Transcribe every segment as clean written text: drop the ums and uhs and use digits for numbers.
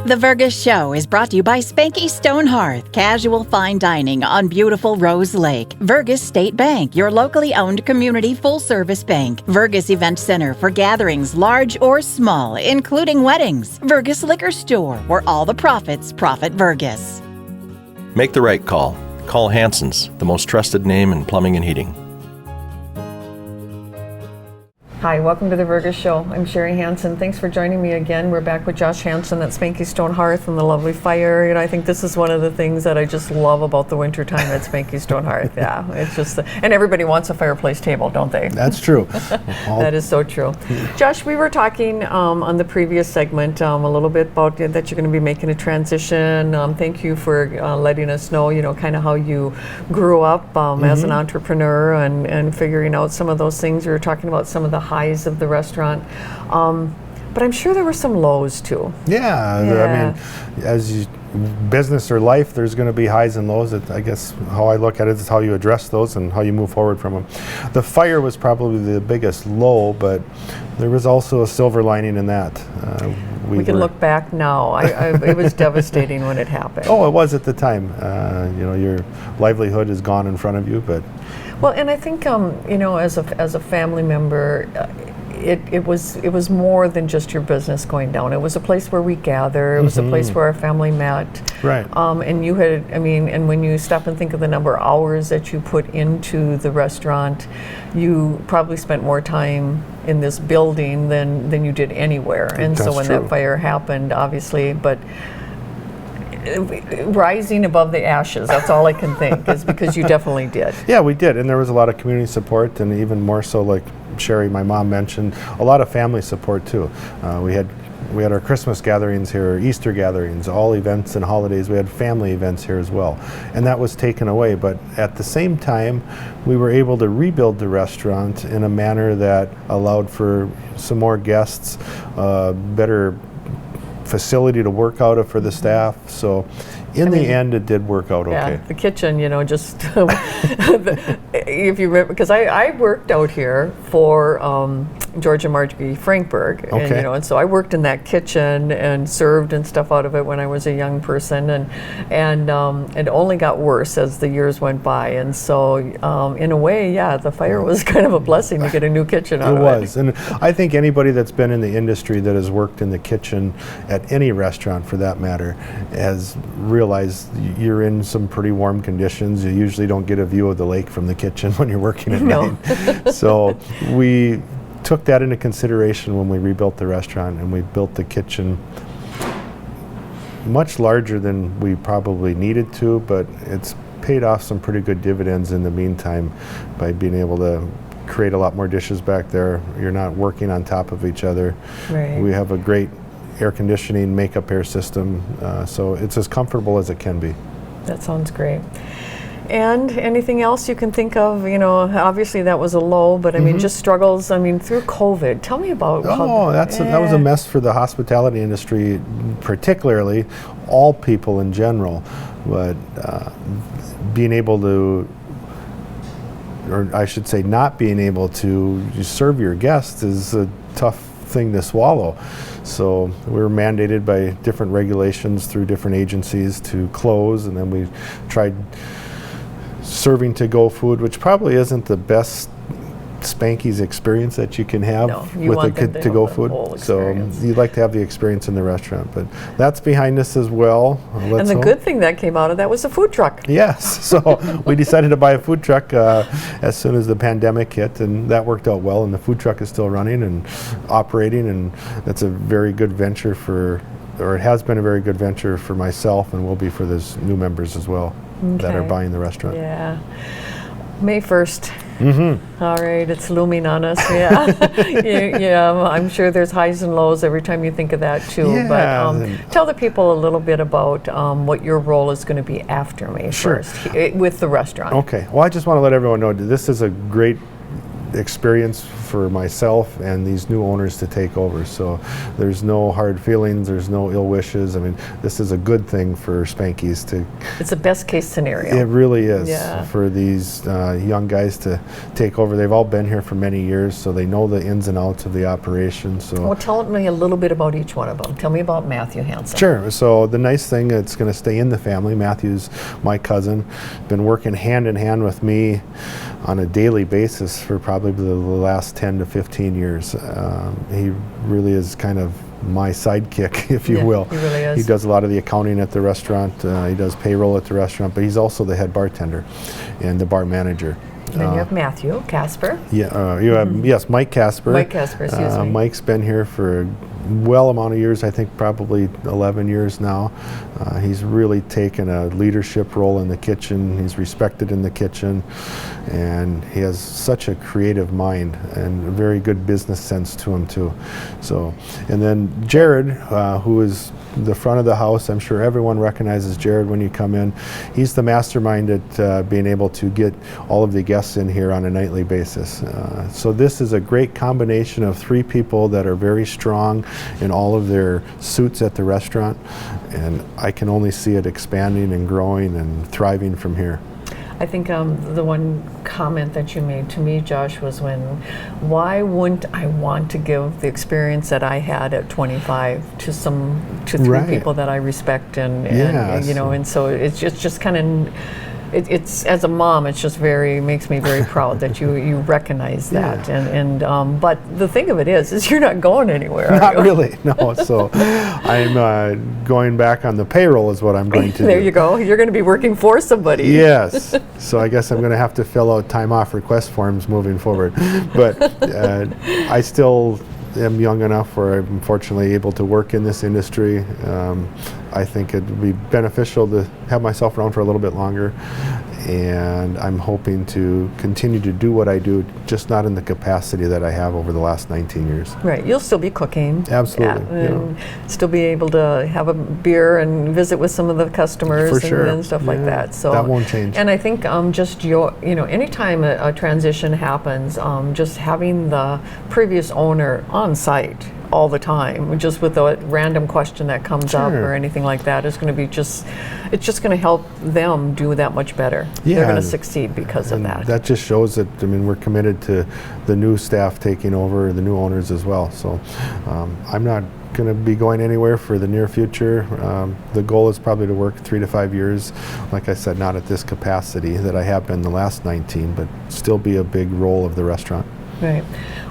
The Vergus Show is brought to you by Spanky Stone Hearth, casual fine dining on beautiful Rose Lake. Vergus State Bank, your locally owned community full-service bank. Vergus Event Center for gatherings large or small, including weddings. Vergus Liquor Store, where all the profits profit Vergus. Make the right call. Call Hanson's, the most trusted name in plumbing and heating. Hi, welcome to the Vergus Show. I'm Sherry Hanson. Thanks for joining me again. We're back with Josh Hanson at Spanky Stone Hearth and the lovely fire. I think this is one of the things that I just love about the winter time at Spanky Stone Hearth. Yeah, it's just, and everybody wants a fireplace table, don't they? That's true. That is so true. Josh, we were talking on the previous segment a little bit about that you're going to be making a transition. Thank you for letting us know, kind of how you grew up as an entrepreneur and figuring out some of those things. We were talking about some of the highs of the restaurant, but I'm sure there were some lows too. Yeah. I mean, as business or life, there's going to be highs and lows. I guess how I look at it is how you address those and how you move forward from them. The fire was probably the biggest low, but there was also a silver lining in that. We can look back now. It was devastating when it happened. Oh, it was at the time. Your livelihood is gone in front of you, but. Well, and I think as a family member, it was more than just your business going down. It was a place where we gather. It was a place where our family met. Right. And you had, and when you stop and think of the number of hours that you put into the restaurant, you probably spent more time in this building than you did anywhere. And so when that fire happened, obviously, but rising above the ashes, that's all I can think, is because you definitely did. Yeah, we did, and there was a lot of community support, and even more so, like Sherry, my mom mentioned, a lot of family support too. We had our Christmas gatherings here, Easter gatherings, all events and holidays. We had family events here as well, and that was taken away. But at the same time, we were able to rebuild the restaurant in a manner that allowed for some more guests, better facility to work out of for the staff. So in the end, it did work out okay. Yeah, the kitchen, just if you remember, because I worked out here for George and Marjorie Frankberg, okay. and so I worked in that kitchen and served and stuff out of it when I was a young person, and it only got worse as the years went by, and so in a way, the fire was kind of a blessing to get a new kitchen out of it. It was, and I think anybody that's been in the industry that has worked in the kitchen at any restaurant for that matter has realized you're in some pretty warm conditions. You usually don't get a view of the lake from the kitchen when you're working at night. So we took that into consideration when we rebuilt the restaurant, and we built the kitchen much larger than we probably needed to, but it's paid off some pretty good dividends in the meantime by being able to create a lot more dishes back there. You're not working on top of each other. Right. We have a great air conditioning, makeup air system, so it's as comfortable as it can be. That sounds great. And anything else you can think of? Obviously that was a low, but I mean, just struggles. I mean, through COVID. Tell me about. That was a mess for the hospitality industry, particularly, all people in general. But being able to, or I should say, not being able to serve your guests is a tough thing to swallow. So we were mandated by different regulations through different agencies to close, and then we tried serving to-go food, which probably isn't the best Spanky's experience that you can have with the to-go food. So you'd like to have the experience in the restaurant, but that's behind us as well. And the good thing that came out of that was a food truck. Yes, so we decided to buy a food truck as soon as the pandemic hit, and that worked out well, and the food truck is still running and operating, and that's a very good venture it has been a very good venture for myself, and will be for those new members as well that are buying the restaurant. Yeah. May 1st. All right, it's looming on us. Yeah. I'm sure there's highs and lows every time you think of that too. Yeah, but tell the people a little bit about what your role is going to be after May 1st with the restaurant. Okay. Well, I just want to let everyone know that this is a great experience for myself and these new owners to take over. So there's no hard feelings, there's no ill wishes. I mean, this is a good thing for Spanky's to. It's a best case scenario. It really is Yeah. for these young guys to take over. They've all been here for many years, so they know the ins and outs of the operation. So. Well, tell me a little bit about each one of them. Tell me about Matthew Hansen. Sure. So the nice thing, it's going to stay in the family. Matthew's my cousin, been working hand in hand with me on a daily basis for probably the last 10 to 15 years. He really is kind of my sidekick, if you Yeah, will. he really is. He does a lot of the accounting at the restaurant. He does payroll at the restaurant, but he's also the head bartender and the bar manager. And then you have Matthew Casper. Yeah, you have, yes, Mike Casper. Mike Casper, excuse me. Mike's been here for a well amount of years, I think probably 11 years now. He's really taken a leadership role in the kitchen. He's respected in the kitchen, and he has such a creative mind and a very good business sense to him too. So, and then Jared, who is the front of the house, I'm sure everyone recognizes Jared when you come in. He's the mastermind at being able to get all of the guests in here on a nightly basis. So this is a great combination of three people that are very strong in all of their suits at the restaurant, and I can only see it expanding and growing and thriving from here. I think the one comment that you made to me, Josh, was why wouldn't I want to give the experience that I had at 25 to three Right. people that I respect and Yes. you know, and so it's just kind of. It's as a mom, it's just makes me very proud that you recognize that, Yeah. but the thing of it is you're not going anywhere. Are Not you? really, no. So I'm going back on the payroll is what I'm going to do. There you go. You're going to be working for somebody. Yes. So I guess I'm going to have to fill out time off request forms moving forward. But I still am young enough where I'm fortunately able to work in this industry. I think it would be beneficial to have myself around for a little bit longer. And I'm hoping to continue to do what I do, just not in the capacity that I have over the last 19 years. Right. You'll still be cooking. Absolutely, Yeah, and still be able to have a beer and visit with some of the customers For sure. and stuff like Yeah, that. So that won't change. And I think just anytime a transition happens, just having the previous owner on site all the time, just with a random question that comes up Sure. or anything like that, is going to be it's just going to help them do that much better. They're Yeah, going to and- succeed because of And that. that just shows that, I mean, we're committed to the new staff taking over, the new owners as well. So I'm not going to be going anywhere for the near future. The goal is probably to work 3 to 5 years. Like I said, not at this capacity that I have been the last 19, but still be a big role of the restaurant. Right.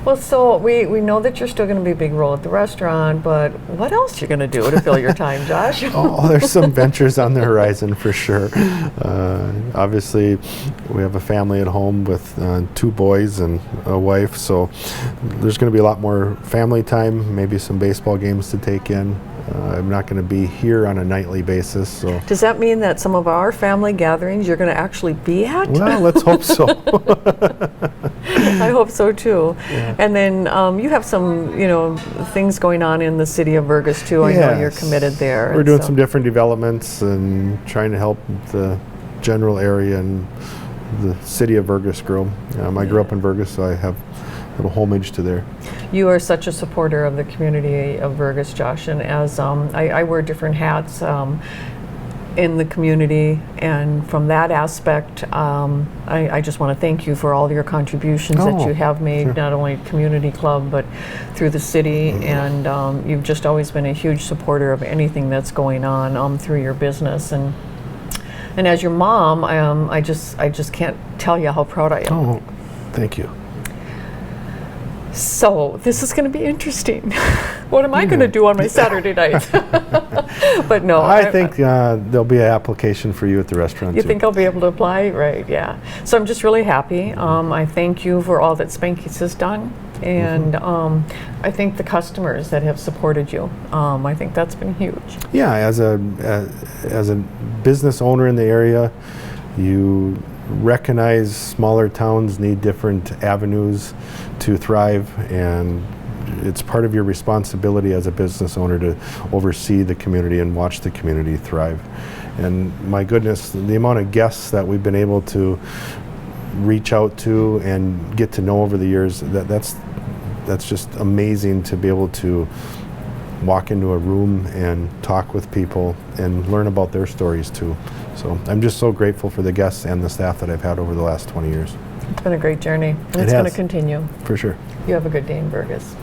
Well, so we know that you're still going to be a big role at the restaurant, but what else are you going to do to fill your time, Josh? Oh, there's some ventures on the horizon for sure. Obviously, we have a family at home with 2 boys and a wife, so there's going to be a lot more family time, maybe some baseball games to take in. I'm not going to be here on a nightly basis, so. Does that mean that some of our family gatherings you're going to actually be at? Well, let's hope so. I hope so too. Yeah. And then you have some, things going on in the city of Vergus too. I know you're Yes. committed there. We're and doing so- some different developments and trying to help the general area and the city of Vergus grow. I grew up in Vergus, so I have a little homage to there. You are such a supporter of the community of Vergus, Josh, and as I wear different hats in the community, and from that aspect, I just want to thank you for all your contributions that Oh, you have made, sure. not only community club, but through the city, and you've just always been a huge supporter of anything that's going on through your business, and as your mom, I just can't tell you how proud I am. Oh, thank you. So this is going to be interesting. What am I going to do on my Saturday night? But no, I think there'll be an application for you at the restaurant you too. think I'll be able to apply? Right, yeah. So I'm just really happy. I thank you for all that Spanky's has done. And I think the customers that have supported you, I think that's been huge. Yeah, as a business owner in the area, you recognize smaller towns need different avenues to thrive, and it's part of your responsibility as a business owner to oversee the community and watch the community thrive. And my goodness, the amount of guests that we've been able to reach out to and get to know over the years, that's just amazing to be able to walk into a room and talk with people and learn about their stories too. So I'm just so grateful for the guests and the staff that I've had over the last 20 years. It's been a great journey, and it's going to continue. For sure. You have a good day in Burgess.